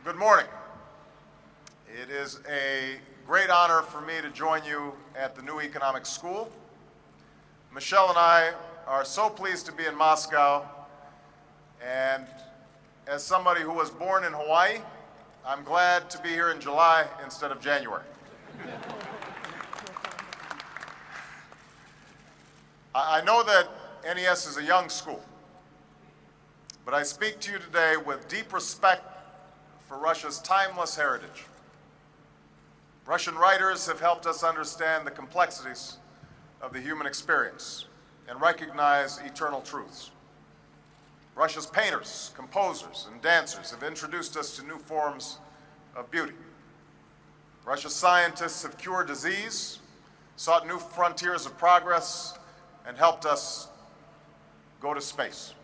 Good morning. It is a great honor for me to join you at the New Economic School. Michelle and I are so pleased to be in Moscow, and as somebody who was born in Hawaii, I'm glad to be here in July instead of January. I know that NES is a young school, but I speak to you today with deep respect for Russia's timeless heritage. Russian writers have helped us understand the complexities of the human experience and recognize eternal truths. Russia's painters, composers, and dancers have introduced us to new forms of beauty. Russia's scientists have cured disease, sought new frontiers of progress, and helped us go to space.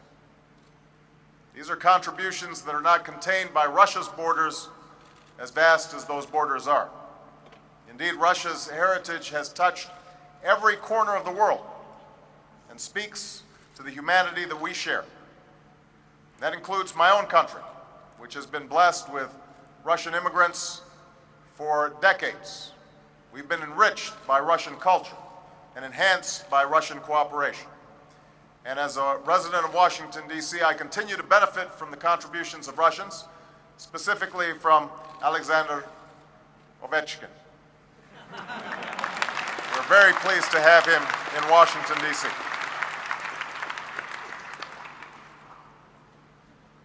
These are contributions that are not contained by Russia's borders, as vast as those borders are. Indeed, Russia's heritage has touched every corner of the world and speaks to the humanity that we share. That includes my own country, which has been blessed with Russian immigrants for decades. We've been enriched by Russian culture and enhanced by Russian cooperation. And as a resident of Washington, D.C., I continue to benefit from the contributions of Russians, specifically from Alexander Ovechkin. We're very pleased to have him in Washington, D.C.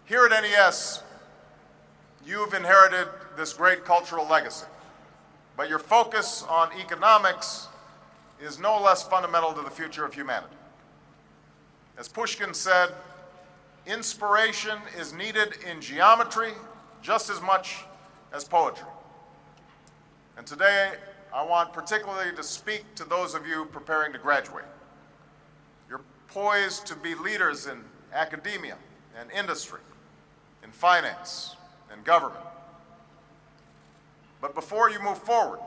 Here at NES, you've inherited this great cultural legacy, but your focus on economics is no less fundamental to the future of humanity. As Pushkin said, inspiration is needed in geometry just as much as poetry. And today, I want particularly to speak to those of you preparing to graduate. You're poised to be leaders in academia and industry, in finance and government. But before you move forward,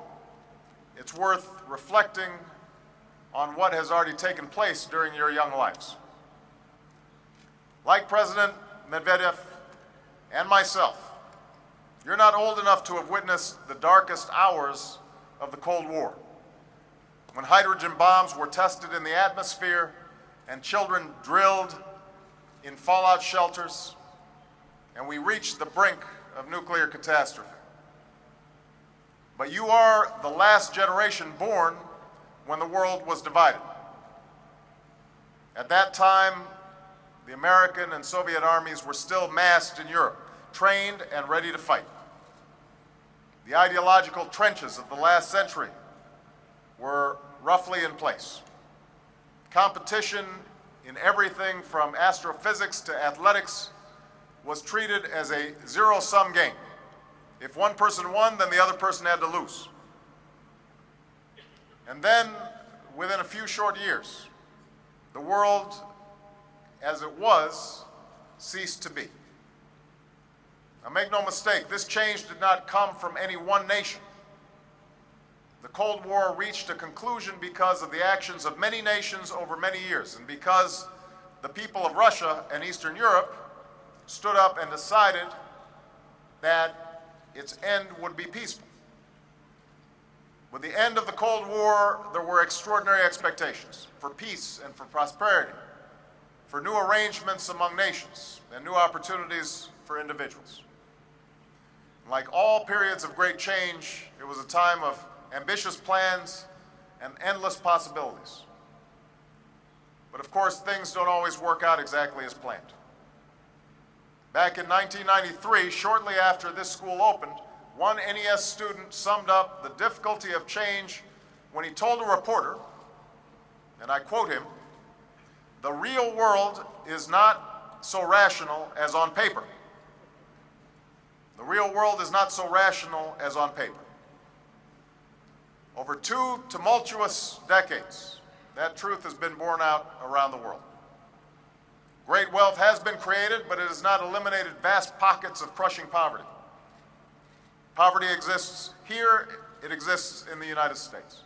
it's worth reflecting on what has already taken place during your young lives. Like President Medvedev and myself, you're not old enough to have witnessed the darkest hours of the Cold War, when hydrogen bombs were tested in the atmosphere and children drilled in fallout shelters, and we reached the brink of nuclear catastrophe. But you are the last generation born when the world was divided. At that time, the American and Soviet armies were still massed in Europe, trained and ready to fight. The ideological trenches of the last century were roughly in place. Competition in everything from astrophysics to athletics was treated as a zero-sum game. If one person won, then the other person had to lose. And then, within a few short years, the world as it was ceased to be. Now make no mistake, this change did not come from any one nation. The Cold War reached a conclusion because of the actions of many nations over many years, and because the people of Russia and Eastern Europe stood up and decided that its end would be peaceful. With the end of the Cold War, there were extraordinary expectations for peace and for prosperity, for new arrangements among nations, and new opportunities for individuals. Like all periods of great change, it was a time of ambitious plans and endless possibilities. But of course, things don't always work out exactly as planned. Back in 1993, shortly after this school opened, one NES student summed up the difficulty of change when he told a reporter, and I quote him, "The real world is not so rational as on paper." The real world is not so rational as on paper. Over 2 tumultuous decades, that truth has been borne out around the world. Great wealth has been created, but it has not eliminated vast pockets of crushing poverty. Poverty exists here, it exists in the United States,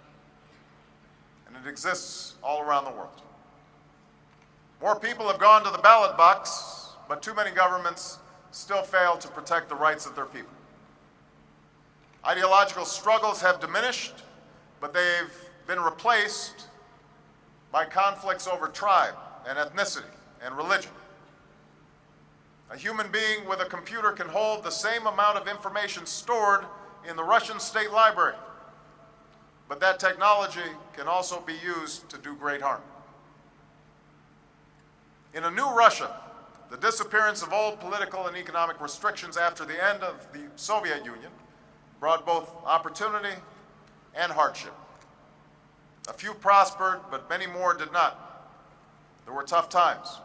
and it exists all around the world. More people have gone to the ballot box, but too many governments still fail to protect the rights of their people. Ideological struggles have diminished, but they've been replaced by conflicts over tribe and ethnicity and religion. A human being with a computer can hold the same amount of information stored in the Russian State Library, but that technology can also be used to do great harm. In a new Russia, the disappearance of old political and economic restrictions after the end of the Soviet Union brought both opportunity and hardship. A few prospered, but many more did not. There were tough times.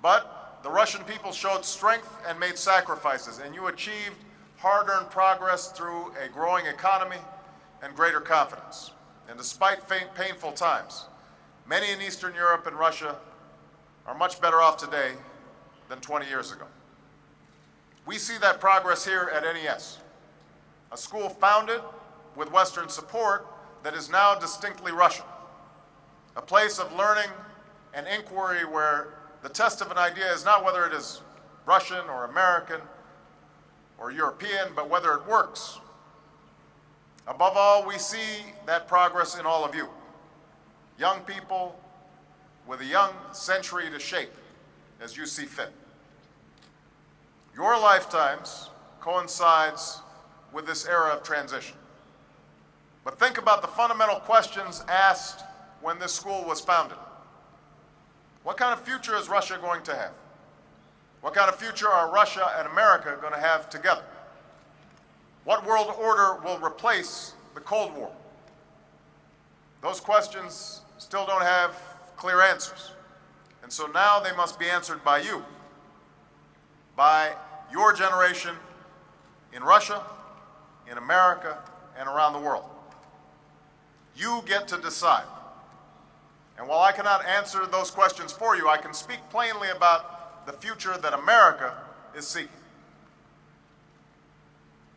But the Russian people showed strength and made sacrifices, and you achieved hard-earned progress through a growing economy and greater confidence. And despite painful times, many in Eastern Europe and Russia are much better off today than 20 years ago. We see that progress here at NES, a school founded with Western support that is now distinctly Russian, a place of learning and inquiry where the test of an idea is not whether it is Russian or American or European, but whether it works. Above all, we see that progress in all of you, young people with a young century to shape as you see fit. Your lifetimes coincides with this era of transition. But think about the fundamental questions asked when this school was founded. What kind of future is Russia going to have? What kind of future are Russia and America going to have together? What world order will replace the Cold War? Those questions still don't have clear answers. And so now they must be answered by you, by your generation in Russia, in America, and around the world. You get to decide. And while I cannot answer those questions for you, I can speak plainly about the future that America is seeking.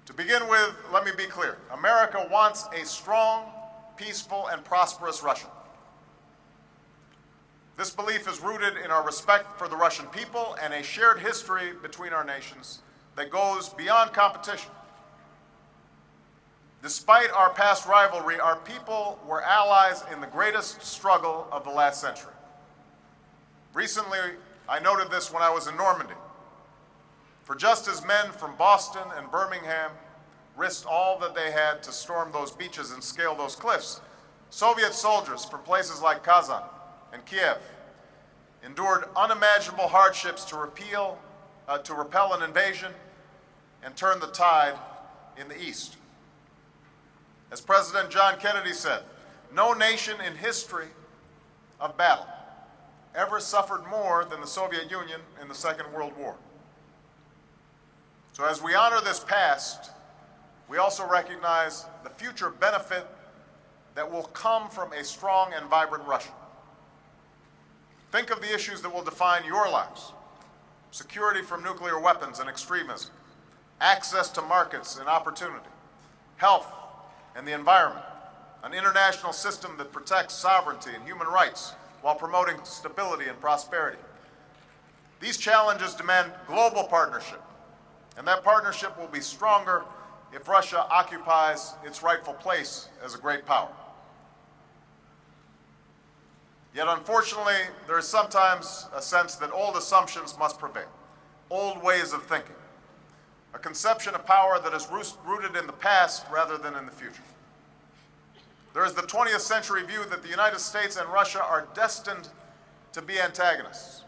To begin with, let me be clear. America wants a strong, peaceful, and prosperous Russia. This belief is rooted in our respect for the Russian people and a shared history between our nations that goes beyond competition. Despite our past rivalry, our people were allies in the greatest struggle of the last century. Recently, I noted this when I was in Normandy. For just as men from Boston and Birmingham risked all that they had to storm those beaches and scale those cliffs, Soviet soldiers from places like Kazan and Kiev endured unimaginable hardships to repel an invasion and turn the tide in the East. As President John Kennedy said, no nation in history of battle ever suffered more than the Soviet Union in the Second World War. So as we honor this past, we also recognize the future benefit that will come from a strong and vibrant Russia. Think of the issues that will define your lives: security from nuclear weapons and extremism, access to markets and opportunity, health and the environment, an international system that protects sovereignty and human rights while promoting stability and prosperity. These challenges demand global partnership, and that partnership will be stronger if Russia occupies its rightful place as a great power. Yet unfortunately, there is sometimes a sense that old assumptions must prevail, old ways of thinking, a conception of power that is rooted in the past rather than in the future. There is the 20th century view that the United States and Russia are destined to be antagonists,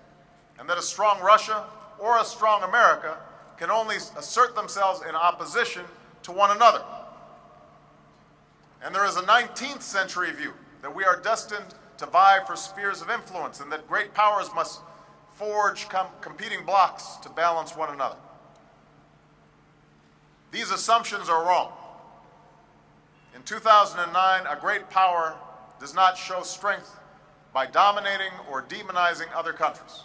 and that a strong Russia or a strong America can only assert themselves in opposition to one another. And there is a 19th century view that we are destined to vie for spheres of influence, and that great powers must forge competing blocks to balance one another. These assumptions are wrong. In 2009, a great power does not show strength by dominating or demonizing other countries.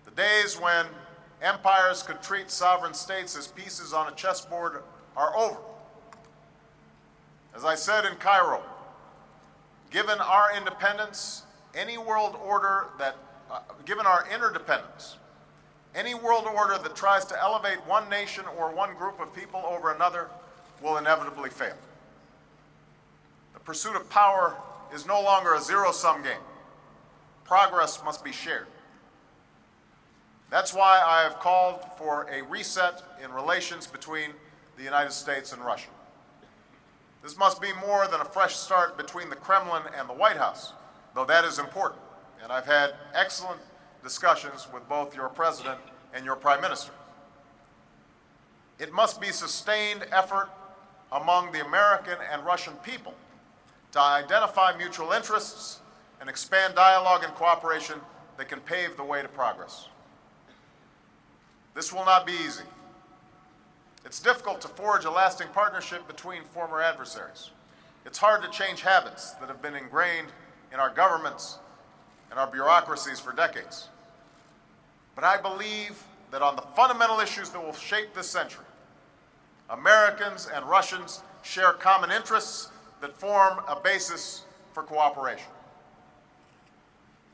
The days when empires could treat sovereign states as pieces on a chessboard are over. As I said in Cairo, given our independence, any world order that, given our interdependence, Any world order that tries to elevate one nation or one group of people over another will inevitably fail. The pursuit of power is no longer a zero-sum game. Progress must be shared. That's why I have called for a reset in relations between the United States and Russia. This must be more than a fresh start between the Kremlin and the White House, though that is important. And I've had excellent discussions with both your president and your prime minister. It must be sustained effort among the American and Russian people to identify mutual interests and expand dialogue and cooperation that can pave the way to progress. This will not be easy. It's difficult to forge a lasting partnership between former adversaries. It's hard to change habits that have been ingrained in our governments and our bureaucracies for decades. But I believe that on the fundamental issues that will shape this century, Americans and Russians share common interests that form a basis for cooperation.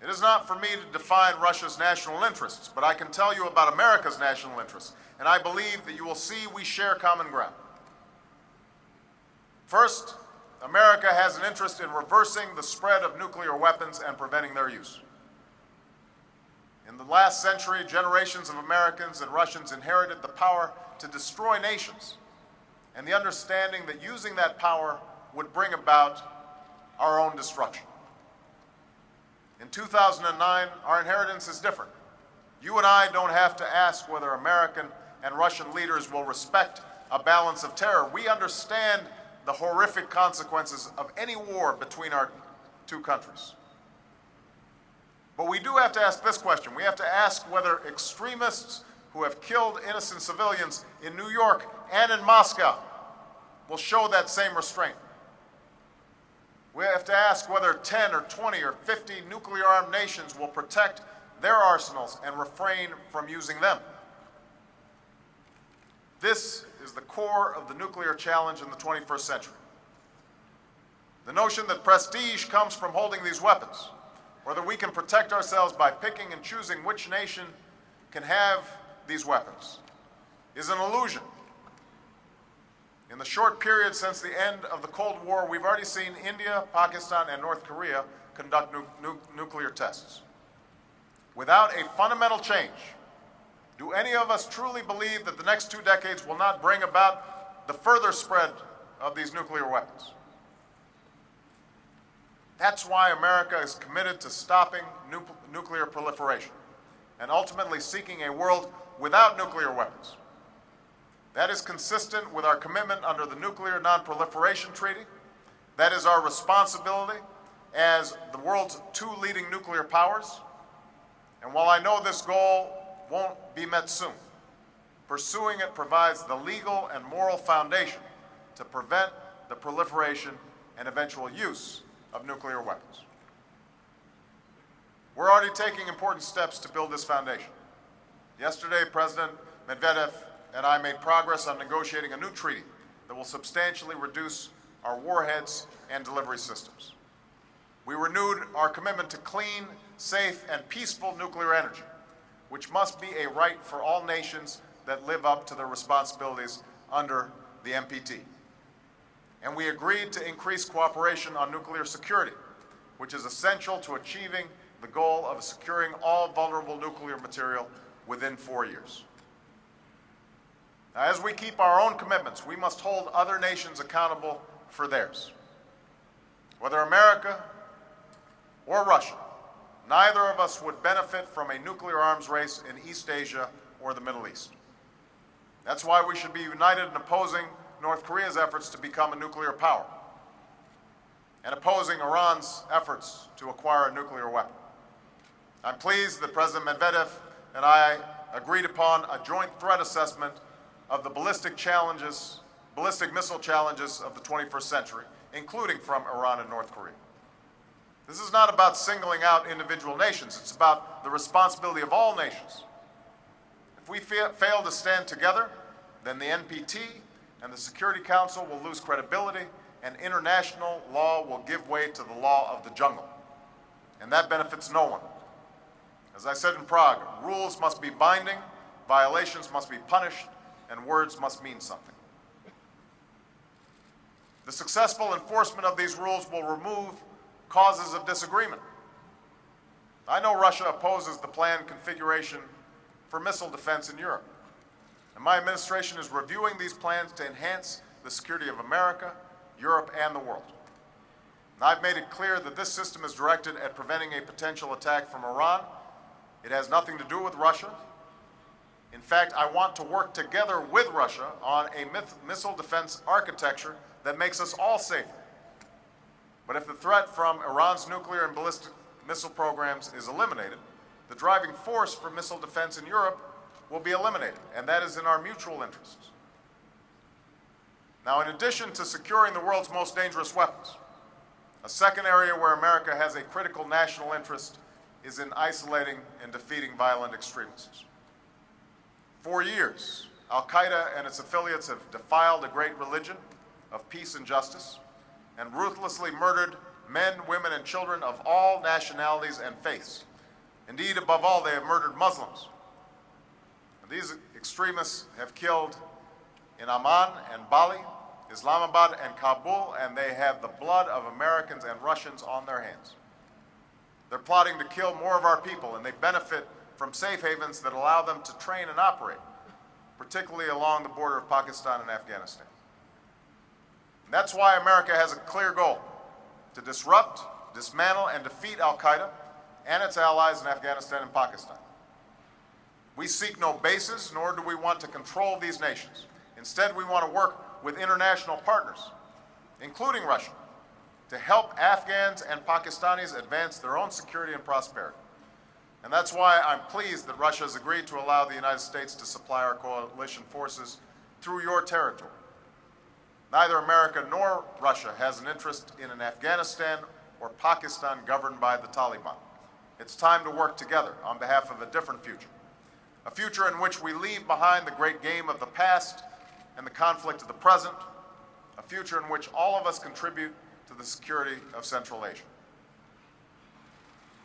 It is not for me to define Russia's national interests, but I can tell you about America's national interests, and I believe that you will see we share common ground. First, America has an interest in reversing the spread of nuclear weapons and preventing their use. In the last century, generations of Americans and Russians inherited the power to destroy nations and the understanding that using that power would bring about our own destruction. In 2009, our inheritance is different. You and I don't have to ask whether American and Russian leaders will respect a balance of terror. We understand the horrific consequences of any war between our two countries. But we do have to ask this question. We have to ask whether extremists who have killed innocent civilians in New York and in Moscow will show that same restraint. We have to ask whether 10 or 20 or 50 nuclear-armed nations will protect their arsenals and refrain from using them. This is the core of the nuclear challenge in the 21st century. The notion that prestige comes from holding these weapons, or that we can protect ourselves by picking and choosing which nation can have these weapons, is an illusion. In the short period since the end of the Cold War, we've already seen India, Pakistan, and North Korea conduct nuclear tests. Without a fundamental change, do any of us truly believe that the next 2 decades will not bring about the further spread of these nuclear weapons? That's why America is committed to stopping nuclear proliferation and ultimately seeking a world without nuclear weapons. That is consistent with our commitment under the Nuclear Non-Proliferation Treaty. That is our responsibility as the world's 2 leading nuclear powers. And while I know this goal won't be met soon, pursuing it provides the legal and moral foundation to prevent the proliferation and eventual use of nuclear weapons. We're already taking important steps to build this foundation. Yesterday, President Medvedev and I made progress on negotiating a new treaty that will substantially reduce our warheads and delivery systems. We renewed our commitment to clean, safe, and peaceful nuclear energy, which must be a right for all nations that live up to their responsibilities under the NPT. And we agreed to increase cooperation on nuclear security, which is essential to achieving the goal of securing all vulnerable nuclear material within 4 years. Now, as we keep our own commitments, we must hold other nations accountable for theirs. Whether America or Russia, neither of us would benefit from a nuclear arms race in East Asia or the Middle East. That's why we should be united in opposing North Korea's efforts to become a nuclear power and opposing Iran's efforts to acquire a nuclear weapon. I'm pleased that President Medvedev and I agreed upon a joint threat assessment of the ballistic missile challenges of the 21st century, including from Iran and North Korea. This is not about singling out individual nations. It's about the responsibility of all nations. If we fail to stand together, then the NPT and the Security Council will lose credibility, and international law will give way to the law of the jungle. And that benefits no one. As I said in Prague, rules must be binding, violations must be punished, and words must mean something. The successful enforcement of these rules will remove causes of disagreement. I know Russia opposes the planned configuration for missile defense in Europe, and my administration is reviewing these plans to enhance the security of America, Europe, and the world. And I've made it clear that this system is directed at preventing a potential attack from Iran. It has nothing to do with Russia. In fact, I want to work together with Russia on a missile defense architecture that makes us all safer. But if the threat from Iran's nuclear and ballistic missile programs is eliminated, the driving force for missile defense in Europe will be eliminated, and that is in our mutual interests. Now, in addition to securing the world's most dangerous weapons, a second area where America has a critical national interest is in isolating and defeating violent extremists. For years, Al-Qaeda and its affiliates have defiled a great religion of peace and justice and ruthlessly murdered men, women, and children of all nationalities and faiths. Indeed, above all, they have murdered Muslims. And these extremists have killed in Amman and Bali, Islamabad and Kabul, and they have the blood of Americans and Russians on their hands. They're plotting to kill more of our people, and they benefit from safe havens that allow them to train and operate, particularly along the border of Pakistan and Afghanistan. And that's why America has a clear goal: to disrupt, dismantle, and defeat Al-Qaeda and its allies in Afghanistan and Pakistan. We seek no bases, nor do we want to control these nations. Instead, we want to work with international partners, including Russia, to help Afghans and Pakistanis advance their own security and prosperity. And that's why I'm pleased that Russia has agreed to allow the United States to supply our coalition forces through your territory. Neither America nor Russia has an interest in an Afghanistan or Pakistan governed by the Taliban. It's time to work together on behalf of a different future, a future in which we leave behind the great game of the past and the conflict of the present, a future in which all of us contribute to the security of Central Asia.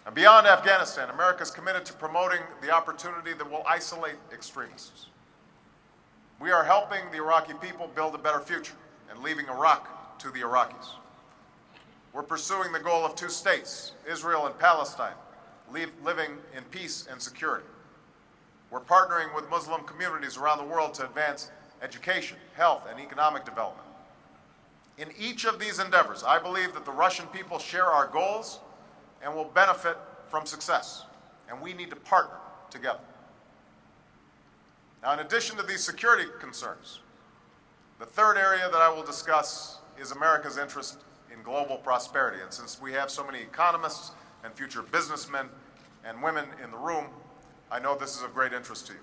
And beyond Afghanistan, America is committed to promoting the opportunity that will isolate extremists. We are helping the Iraqi people build a better future and leaving Iraq to the Iraqis. We're pursuing the goal of two states, Israel and Palestine, living in peace and security. We're partnering with Muslim communities around the world to advance education, health, and economic development. In each of these endeavors, I believe that the Russian people share our goals and will benefit from success, and we need to partner together. Now, in addition to these security concerns, the third area that I will discuss is America's interest in global prosperity. And since we have so many economists and future businessmen and women in the room, I know this is of great interest to you.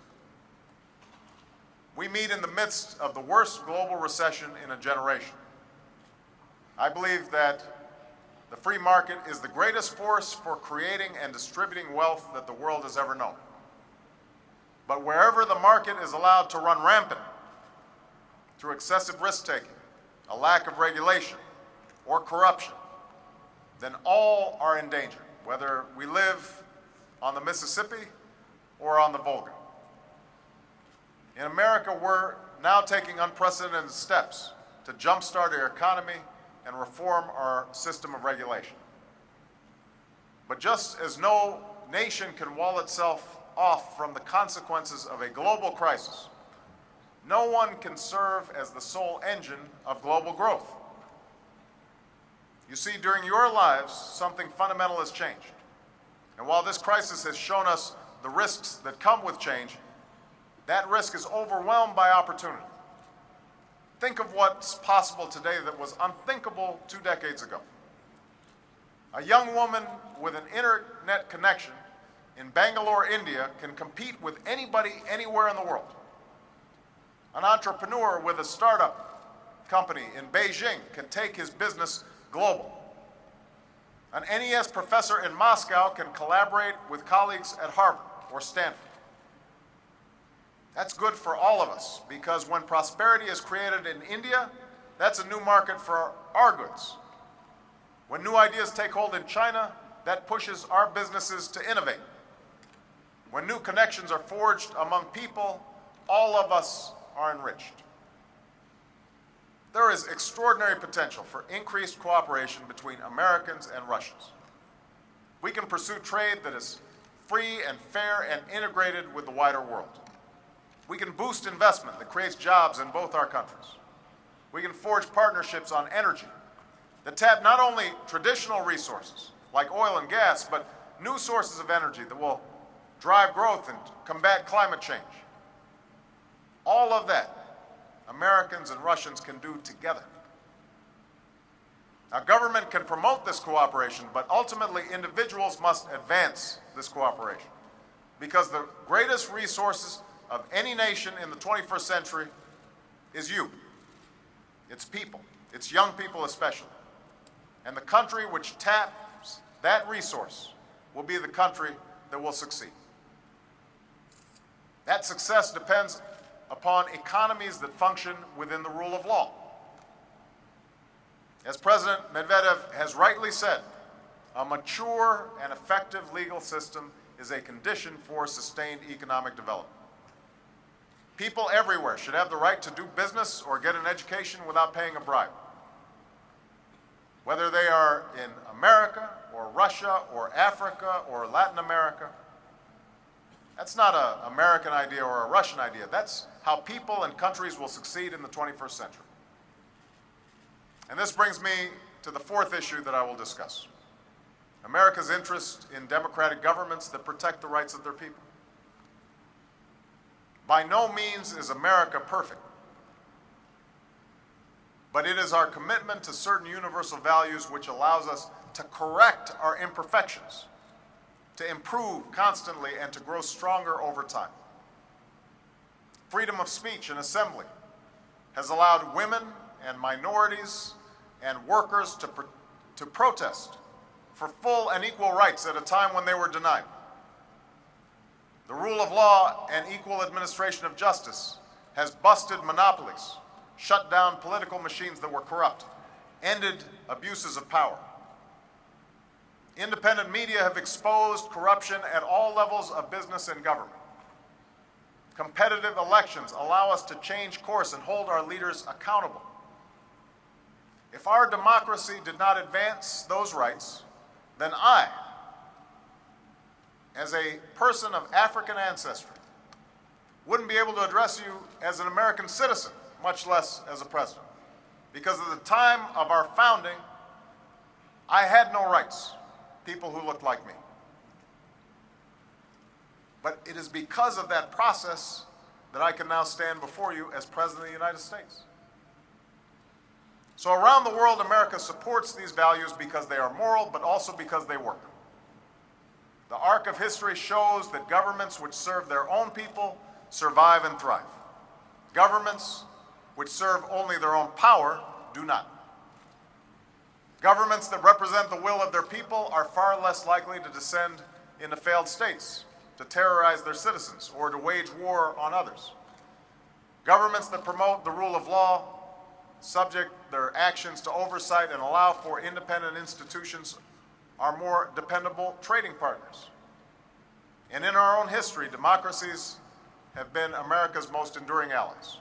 We meet in the midst of the worst global recession in a generation. I believe that the free market is the greatest force for creating and distributing wealth that the world has ever known. But wherever the market is allowed to run rampant through excessive risk-taking, a lack of regulation, or corruption, then all are in danger, whether we live on the Mississippi or on the Volga. In America, we're now taking unprecedented steps to jumpstart our economy and reform our system of regulation. But just as no nation can wall itself off from the consequences of a global crisis, no one can serve as the sole engine of global growth. You see, during your lives, something fundamental has changed. And while this crisis has shown us the risks that come with change, that risk is overwhelmed by opportunity. Think of what's possible today that was unthinkable 2 decades ago. A young woman with an internet connection in Bangalore, India, can compete with anybody anywhere in the world. An entrepreneur with a startup company in Beijing can take his business global. An NES professor in Moscow can collaborate with colleagues at Harvard or Stanford. That's good for all of us, because when prosperity is created in India, that's a new market for our goods. When new ideas take hold in China, that pushes our businesses to innovate. When new connections are forged among people, all of us are enriched. There is extraordinary potential for increased cooperation between Americans and Russians. We can pursue trade that is free and fair and integrated with the wider world. We can boost investment that creates jobs in both our countries. We can forge partnerships on energy that tap not only traditional resources like oil and gas, but new sources of energy that will drive growth and combat climate change. All of that Americans and Russians can do together. Now, government can promote this cooperation, but ultimately individuals must advance this cooperation, because the greatest resources of any nation in the 21st century is you. It's people. It's young people especially. And the country which taps that resource will be the country that will succeed. That success depends upon economies that function within the rule of law. As President Medvedev has rightly said, a mature and effective legal system is a condition for sustained economic development. People everywhere should have the right to do business or get an education without paying a bribe. Whether they are in America or Russia or Africa or Latin America, that's not an American idea or a Russian idea. That's how people and countries will succeed in the 21st century. And this brings me to the fourth issue that I will discuss: America's interest in democratic governments that protect the rights of their people. By no means is America perfect, but it is our commitment to certain universal values which allows us to correct our imperfections, to improve constantly, and to grow stronger over time. Freedom of speech and assembly has allowed women and minorities and workers to protest for full and equal rights at a time when they were denied. The rule of law and equal administration of justice has busted monopolies, shut down political machines that were corrupt, ended abuses of power. Independent media have exposed corruption at all levels of business and government. Competitive elections allow us to change course and hold our leaders accountable. If our democracy did not advance those rights, then I, as a person of African ancestry, wouldn't be able to address you as an American citizen, much less as a president. Because at the time of our founding, I had no rights, people who looked like me. But it is because of that process that I can now stand before you as President of the United States. So around the world, America supports these values because they are moral, but also because they work. The arc of history shows that governments which serve their own people survive and thrive. Governments which serve only their own power do not. Governments that represent the will of their people are far less likely to descend into failed states, to terrorize their citizens, or to wage war on others. Governments that promote the rule of law, subject their actions to oversight, and allow for independent institutions are more dependable trading partners. And in our own history, democracies have been America's most enduring allies,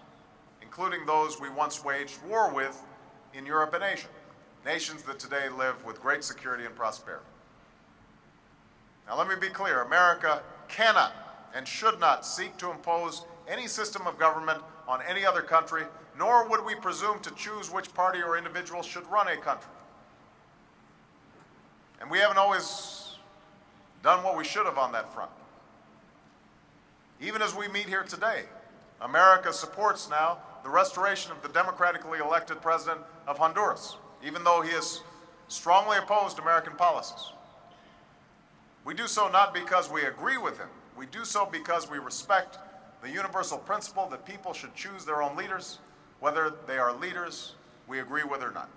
including those we once waged war with in Europe and Asia, nations that today live with great security and prosperity. Now, let me be clear. America cannot and should not seek to impose any system of government on any other country, nor would we presume to choose which party or individual should run a country. And we haven't always done what we should have on that front. Even as we meet here today, America supports now the restoration of the democratically elected president of Honduras, even though he has strongly opposed American policies. We do so not because we agree with him. We do so because we respect the universal principle that people should choose their own leaders, whether they are leaders we agree with or not.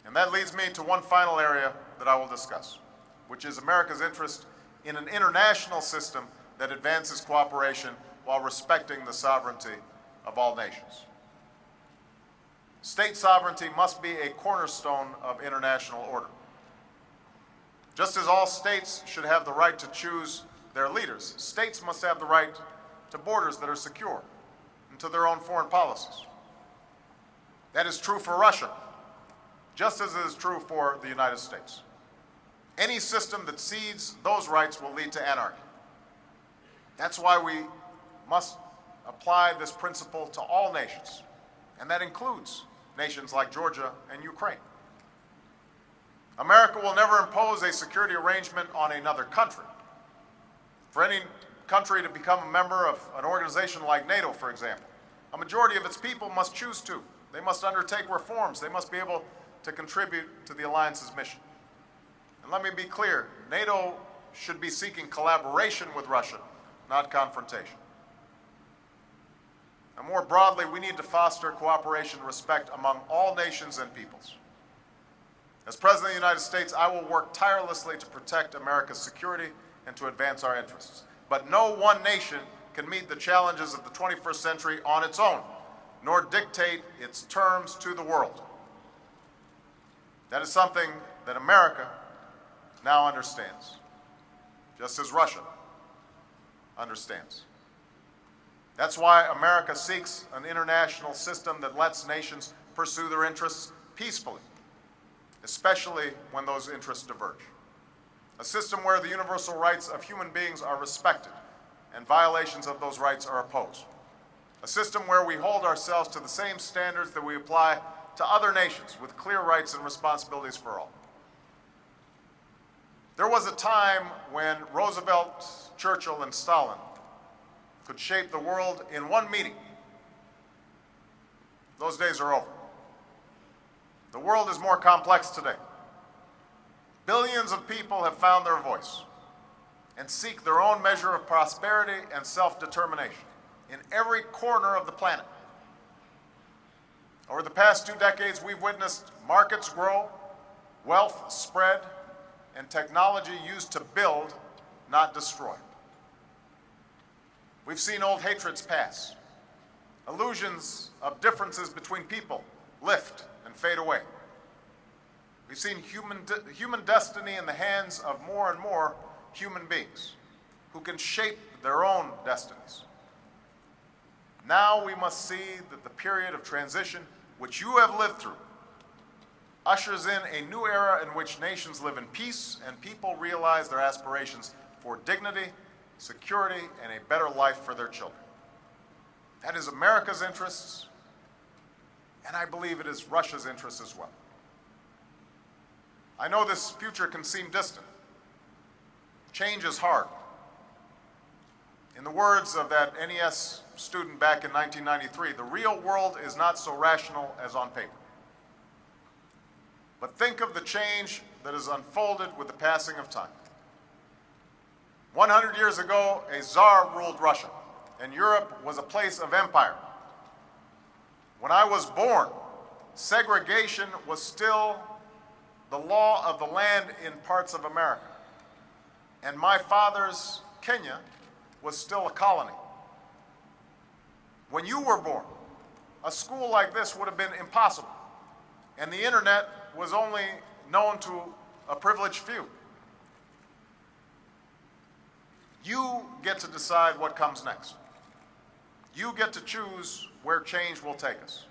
And that leads me to one final area that I will discuss, which is America's interest in an international system that advances cooperation while respecting the sovereignty of all nations. State sovereignty must be a cornerstone of international order. Just as all states should have the right to choose their leaders. States must have the right to borders that are secure and to their own foreign policies. That is true for Russia, just as it is true for the United States. Any system that cedes those rights will lead to anarchy. That's why we must apply this principle to all nations, and that includes nations like Georgia and Ukraine. America will never impose a security arrangement on another country. For any country to become a member of an organization like NATO, for example, a majority of its people must choose to. They must undertake reforms. They must be able to contribute to the alliance's mission. And let me be clear, NATO should be seeking collaboration with Russia, not confrontation. And more broadly, we need to foster cooperation and respect among all nations and peoples. As President of the United States, I will work tirelessly to protect America's security and to advance our interests. But no one nation can meet the challenges of the 21st century on its own, nor dictate its terms to the world. That is something that America now understands, just as Russia understands. That's why America seeks an international system that lets nations pursue their interests peacefully, especially when those interests diverge. A system where the universal rights of human beings are respected and violations of those rights are opposed. A system where we hold ourselves to the same standards that we apply to other nations with clear rights and responsibilities for all. There was a time when Roosevelt, Churchill, and Stalin could shape the world in one meeting. Those days are over. The world is more complex today. Billions of people have found their voice and seek their own measure of prosperity and self-determination in every corner of the planet. Over the past 2 decades, we've witnessed markets grow, wealth spread, and technology used to build, not destroy. We've seen old hatreds pass, illusions of differences between people lift and fade away. We've seen human destiny in the hands of more and more human beings who can shape their own destinies. Now we must see that the period of transition which you have lived through ushers in a new era in which nations live in peace and people realize their aspirations for dignity, security, and a better life for their children. That is America's interests, and I believe it is Russia's interests as well. I know this future can seem distant. Change is hard. In the words of that NES student back in 1993, the real world is not so rational as on paper. But think of the change that has unfolded with the passing of time. 100 years ago, a czar ruled Russia, and Europe was a place of empire. When I was born, segregation was still the law of the land in parts of America, and my father's Kenya was still a colony. When you were born, a school like this would have been impossible, and the internet was only known to a privileged few. You get to decide what comes next. You get to choose where change will take us.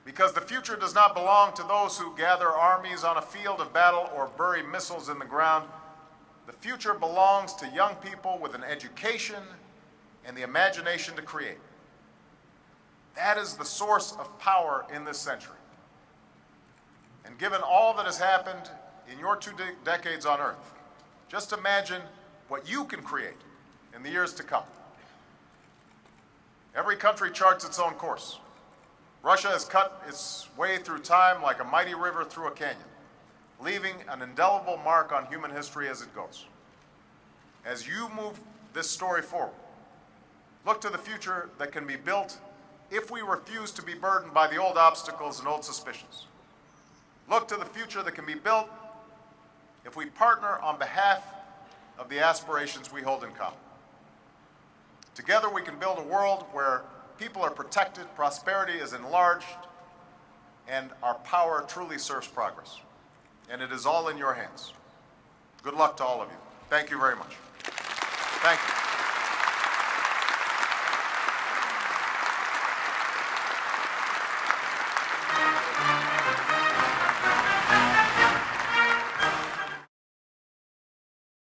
Because the future does not belong to those who gather armies on a field of battle or bury missiles in the ground. The future belongs to young people with an education and the imagination to create. That is the source of power in this century. And given all that has happened in your 2 decades on Earth, just imagine what you can create in the years to come. Every country charts its own course. Russia has cut its way through time like a mighty river through a canyon, leaving an indelible mark on human history as it goes. As you move this story forward, look to the future that can be built if we refuse to be burdened by the old obstacles and old suspicions. Look to the future that can be built if we partner on behalf of the aspirations we hold in common. Together we can build a world where people are protected, prosperity is enlarged, and our power truly serves progress. And it is all in your hands. Good luck to all of you. Thank you very much. Thank you.